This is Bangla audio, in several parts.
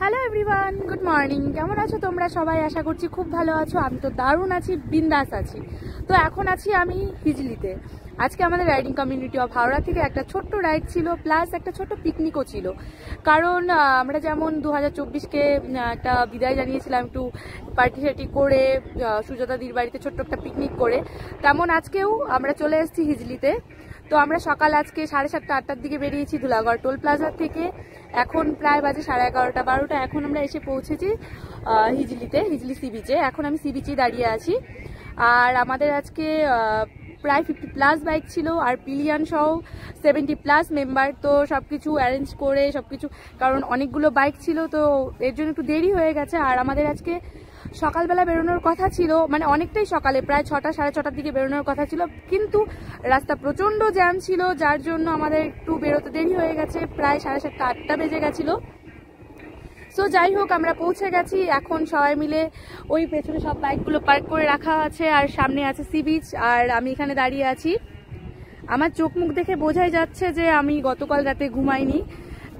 Hello everyone, good morning. কেমন আছো তোমরা সবাই? আশা করছি খুব ভালো আছো। আমি তো দারুণ আছি, বিন্দাস আছি। তো এখন আছি আমি হিজলিতে। আজকে আমাদের রাইডিং কমিউনিটি অফ হাওড়া থেকে একটা ছোট্ট রাইড ছিল, প্লাস একটা ছোট্ট পিকনিকও ছিল। কারণ আমরা যেমন 2024কে একটা বিদায় জানিয়েছিলাম একটু পার্টি শার্টি করে, সুজাতাদির বাড়িতে ছোট্ট একটা পিকনিক করে, তেমন আজকেও আমরা চলে এসেছি হিজলিতে। তো আমরা সকাল আজকে 7:30-8টার দিকে বেরিয়েছি ধুলাগড় টোল প্লাজা থেকে। এখন প্রায় বাজে 11:30-12টা। এখন আমরা এসে পৌঁছেছি হিজলিতে, হিজলি সি বিচে। এখন আমি সি বিচেই দাঁড়িয়ে আছি। আর আমাদের আজকে প্রায় 50+ বাইক ছিল, আর পিলিয়ান সহ 70+ মেম্বার। তো সবকিছু অ্যারেঞ্জ করে সবকিছু, কারণ অনেকগুলো বাইক ছিল তো এর জন্য একটু দেরি হয়ে গেছে। আর আমাদের আজকে সকালবেলা বেরোনোর কথা ছিল, মানে অনেকটাই সকালে, প্রায় 6টা-6:30টার দিকে বেরোনোর কথা ছিল, কিন্তু রাস্তা প্রচণ্ড জ্যাম ছিল, যার জন্য আমাদের একটু বেরোতে দেরি হয়ে গেছে। প্রায় 7:30-8টা বেজে গেছিলো। সো যাই হোক, আমরা পৌঁছে গেছি। এখন সবাই মিলে ওই পেছনে সব বাইকগুলো পার্ক করে রাখা আছে, আর সামনে আছে সি বিচ, আর আমি এখানে দাঁড়িয়ে আছি। আমার চোখ মুখ দেখে বোঝাই যাচ্ছে যে আমি গতকাল রাতে ঘুমাইনি,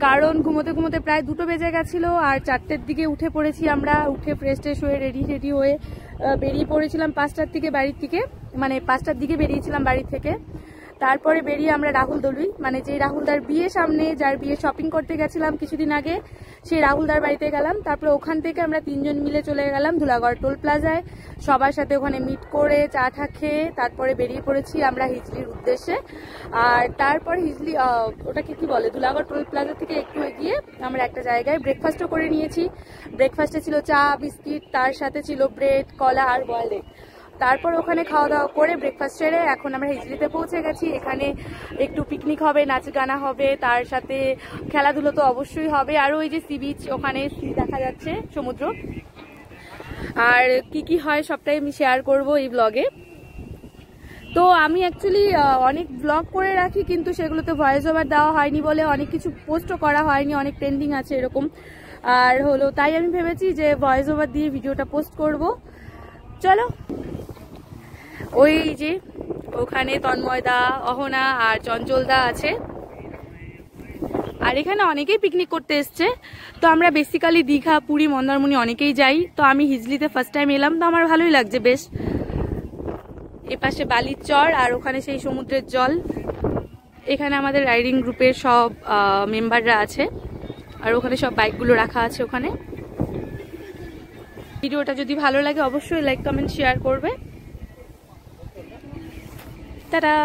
কারণ ঘুমোতে ঘুমোতে প্রায় 2টো বেজে গেছিলো। আর 4টের দিকে উঠে পড়েছি আমরা। উঠে ফ্রেশ ট্রেশ হয়ে রেডি হয়ে বেরিয়ে পড়েছিলাম 5টার থেকে বাড়ির থেকে, মানে 5টার দিকে বেরিয়েছিলাম বাড়ির থেকে। তারপরে বেরিয়ে আমরা রাহুলদলুই, মানে যে রাহুলদার বিয়ে সামনে, যার বিয়ে শপিং করতে গেছিলাম কিছুদিন আগে, সেই রাহুলদার বাড়িতে গেলাম। তারপরে ওখান থেকে আমরা 3জন মিলে চলে গেলাম ধুলাগড় টোল প্লাজায়, সবার সাথে ওখানে মিট করে চা টা খেয়ে তারপরে বেরিয়ে পড়েছি আমরা হিজলির উদ্দেশ্যে। আর তারপর হিজলি ওটাকে কি বলে, ধুলাগড় টোল প্লাজা থেকে একটু এগিয়ে আমরা একটা জায়গায় ব্রেকফাস্টও করে নিয়েছি। ব্রেকফাস্টে ছিল চা, বিস্কিট, তার সাথে ছিল ব্রেড, কলা আর বয়েলড এগ। তারপর ওখানে খাওয়া দাওয়া করে ব্রেকফাস্ট সেরে এখন আমরা হিজলিতে পৌঁছে গেছি। এখানে একটু পিকনিক হবে, নাচ গানা হবে, তার সাথে খেলাধুলো তো অবশ্যই হবে। আর ওই যে সি বিচ, ওখানে দেখা যাচ্ছে সমুদ্র। আর কি হয় সবটাই আমি শেয়ার করব এই ব্লগে। তো আমি অ্যাকচুয়ালি অনেক ব্লগ করে রাখি, কিন্তু সেগুলোতে ভয়েস ওভার দেওয়া হয়নি বলে অনেক কিছু পোস্টও করা হয়নি, অনেক ট্রেন্ডিং আছে এরকম। আর হলো তাই আমি ভেবেছি যে ভয়েস ওভার দিয়ে ভিডিওটা পোস্ট করব। চলো, ওই যে ওখানে তন্ময়দা, অহনা আর চঞ্চলদা আছে। আর এখানে অনেকেই পিকনিক করতে এসছে। তো আমরা বেসিক্যালি দীঘা, পুরী, মন্দারমণি অনেকেই যাই। তো আমি হিজলিতে ফার্স্ট টাইম এলাম, তো আমার ভালোই লাগছে বেশ। এপাশে বালির চর, আর ওখানে সেই সমুদ্রের জল। এখানে আমাদের রাইডিং গ্রুপের সব মেম্বাররা আছে, আর ওখানে সব বাইকগুলো রাখা আছে ওখানে। ভিডিওটা যদি ভালো লাগে অবশ্যই লাইক, কমেন্ট, শেয়ার করবে। Ta-da!